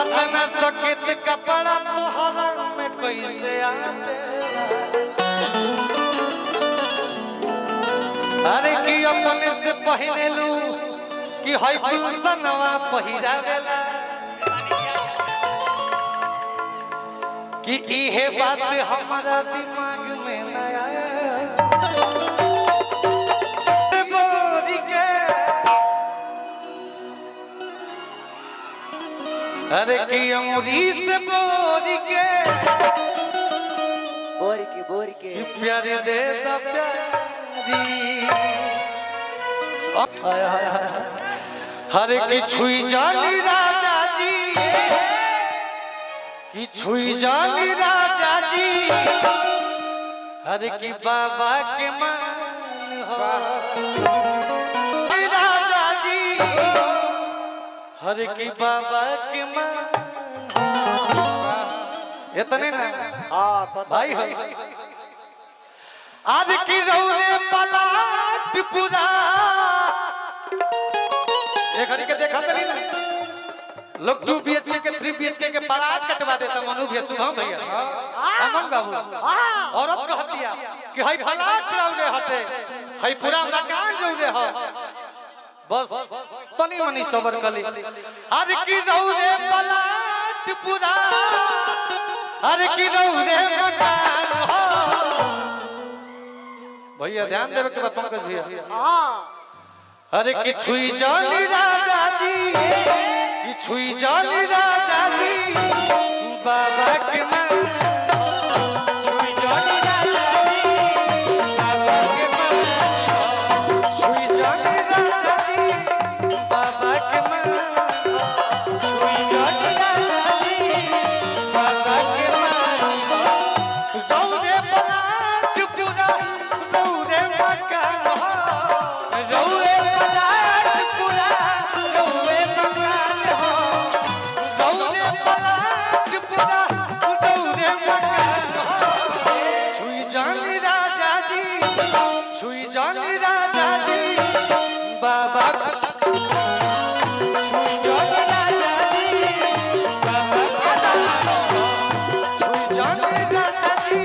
अतना सकेत कपड़ा तोहरा में कैसे आते अरे कि अपने से पहने लू कि हई गुलशनवा पहिरावेला कि इहे बात हमारा दिमाग में न आया बोरी के अरे कि अमरी से बोरी के प्यारे दे द प्यारी हरे की छुई जानी राजा जी की छुई जानी राजा जी हरे की बाबा के मान हो राजा जी हरे की बाबा के मान इतने ना भाई हो आज की रौरे पलाट पुरा ये घड़ी के देखा तली ना लोग 2 BHK के 3 BHK के पलाट कटवा देता मनु भैया शुभम भैया अमन बाबू औरत को हतिया कि हई पलाट रौरे हटे हई पूरा मकान रौरे ह बस तनी मनी सबर कली आज की रौरे पलाट पुरा आज की रौरे मकान हो भैया ध्यान देवे के बाद पंकज भैया अरे कि छुई जानी राजा जी कि छुई जानी राजा जी बाबा के मान छुई जानी राजा जी बाबा के मान छुई जानी राजा जी बाबा के मान छुई जानी राजा जी बाबा के मान रौरे पलाट पूरा रौरे मकान रौरे पलाट पूरा रौरे मकान रौरे पलाट पूरा रौरे मकान छुई जानी राजा जी छुई जानी राजा जी बाबा छुई जानी राजा जी बाबा छुई जानी राजा जी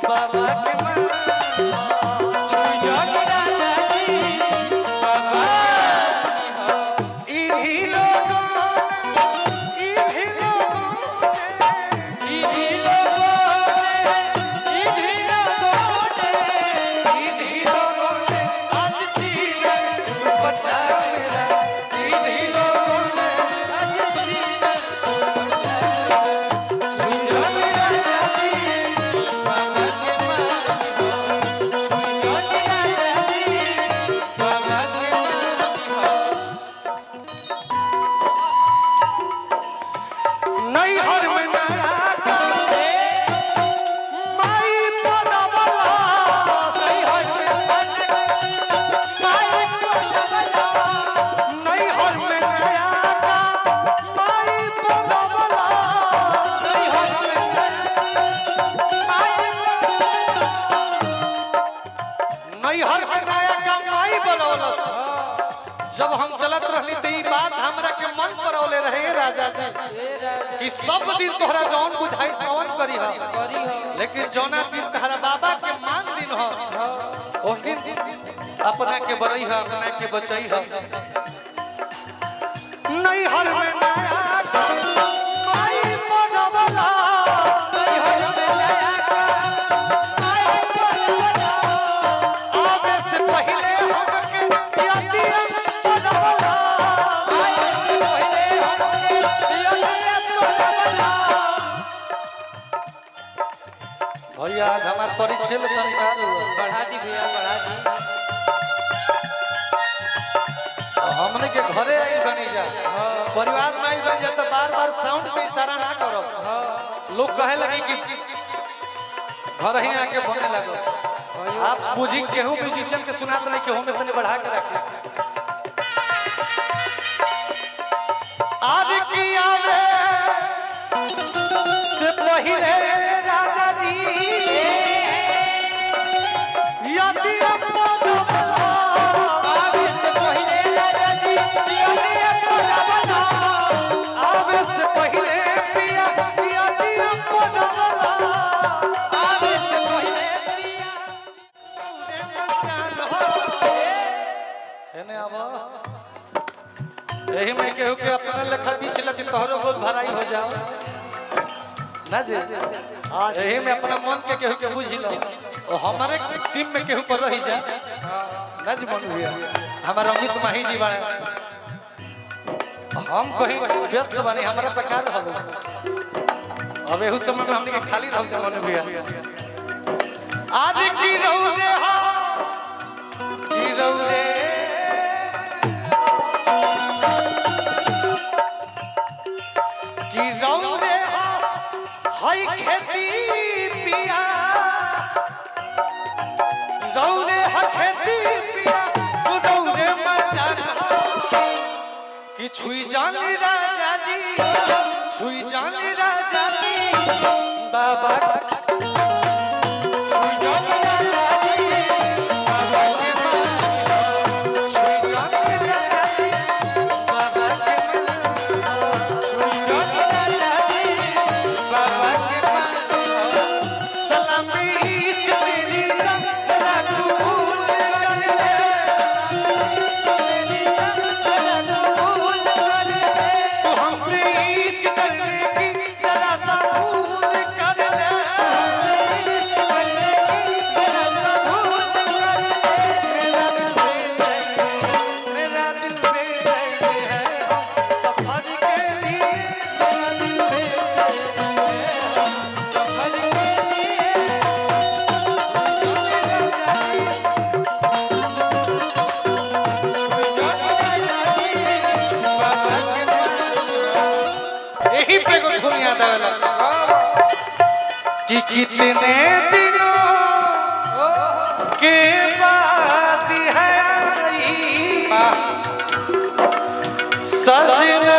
बाबा के मान छुई जानी राजा जी बाबा इही लोगों ने आज छीना दुपट्टा मेरा इन्हीं लोगों ने आज छीना छुई जानी राजा जी बाबा के मान छुई जानी राजा जी बाबा के मान नहीं हर में नया कांदे माई पनवला नहीं हर में माई पनवला नहीं हर में नया का माई पनवला नहीं हर में माई नहीं हर में नया का माई बनवला जब हम चलत रहली त ई बात हमरा के मन करौले रहे राजा जी कि सब दिन तोहरा जौन बुझाई तौन करी ह लेकिन जौना दिन तोहरा बाबा के मान दिन ह ओ दिन अपना के बरई ह अपना के बचई ह नहीं हर में नया का माई बनवला नहीं हर में नया का माई बनवला आवे से पहले हमके यादिया बनवला आवे से पहले हमके यादिया बनवला भैया आज हमार परीक्षा ले तनकार बढ़ा दी भैया बढ़ा दी हमने के घरे आई बनी जा परिवार में आई बन जा तो बार-बार साउंड पे इशारा ना करो लोग कहे लगे कि घर ही आके बने लगो आप बुझी केहू म्यूजिशियन के सुनात नहीं केहू में तने बढ़ा के रखे आज की आवे से पहले राजा जी यादी आवे से पहले राजा जी यादी आवे से पहले कहने आवा यही में केहू के अपना लेखा बीच लगे तोहरो बहुत भराई हो जाओ ना जी यही में अपना मन के केहू के बुझ लो और हमारे टीम में केहू पर रही जा ना जी मन भैया हमारा अमित माही जी बने हम कहीं व्यस्त बने हमारा प्रकार हो अब एहू समय में हमने खाली रह जा मन भैया आज की रहू रे हा की रहू रे हाय खेती पिया रौरे खेती पिया रौरे मचाना कि छुई जान राजा जी छुई जान राजा जी बाबा छुई जान राजा जी बाबा के छुई जान राजा जी बाबा के छुई जान राजा जी बाबा के कि कितने दिनों के बाद है आई सजना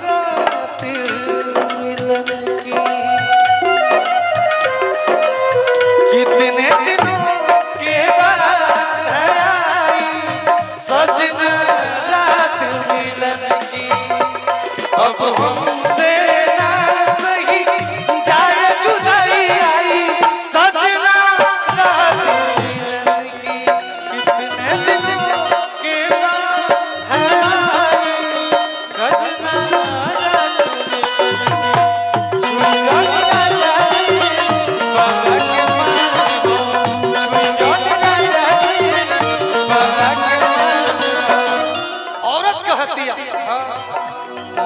रात मिलन की कितने दिनों के बाद है आई सजना रात मिलन की अब हमसे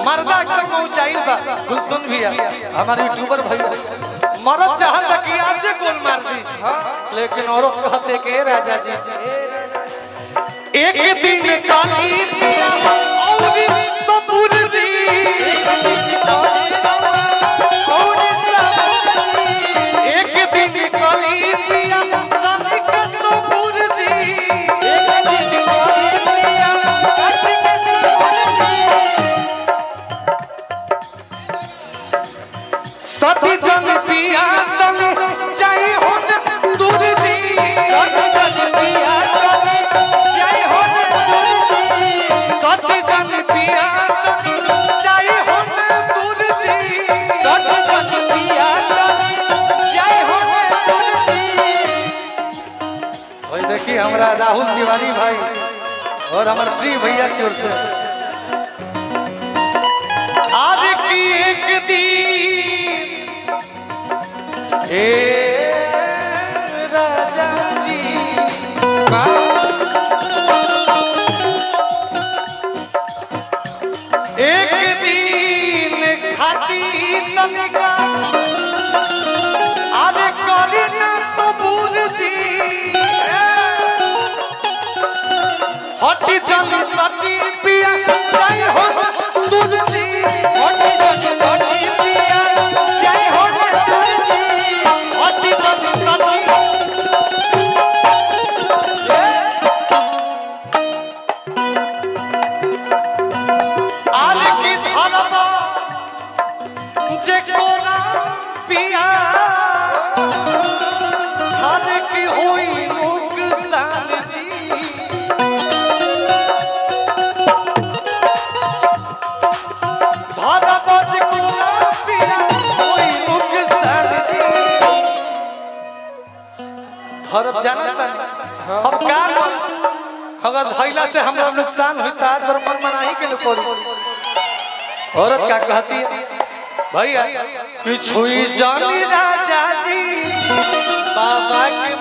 मर्दा तक पहुंचाई बा गुलशन भैया हमारे यूट्यूबर भैया मरद चाहत कि आज गोल मार दी लेकिन औरत कहते के राजा जी एक दिन काली पिया और सबूर जी एक दिन काली पिया तनिक सबूर जी सती जन पिया तन जाई हो दूर जी सती जन पिया तन जाई हो दूर जी सती जन पिया तन जाई हो दूर जी सती जन पिया तन जाई हो दूर जी भाई देखिए हमारा राहुल तिवारी भाई और हमारे प्रिय भैया की ओर से आज की एक दिन राजा जी एक दिन खाती तनिका अरे करी ना सबूर जी हटी जली सटी पिया जाई हो दूध जी हटी जली सटी पिया जाई हो दूध जी हटी जली सटी आले की धरवा जे कोना पिया आले की होई नुकसान जी हरब जानता नहीं हम का कर अगर धैला से हमरा नुकसान हुई तो आज मन मनाही के न पड़ी। औरत क्या कहती है भैया कि छुई जानी राजा जी बाबा के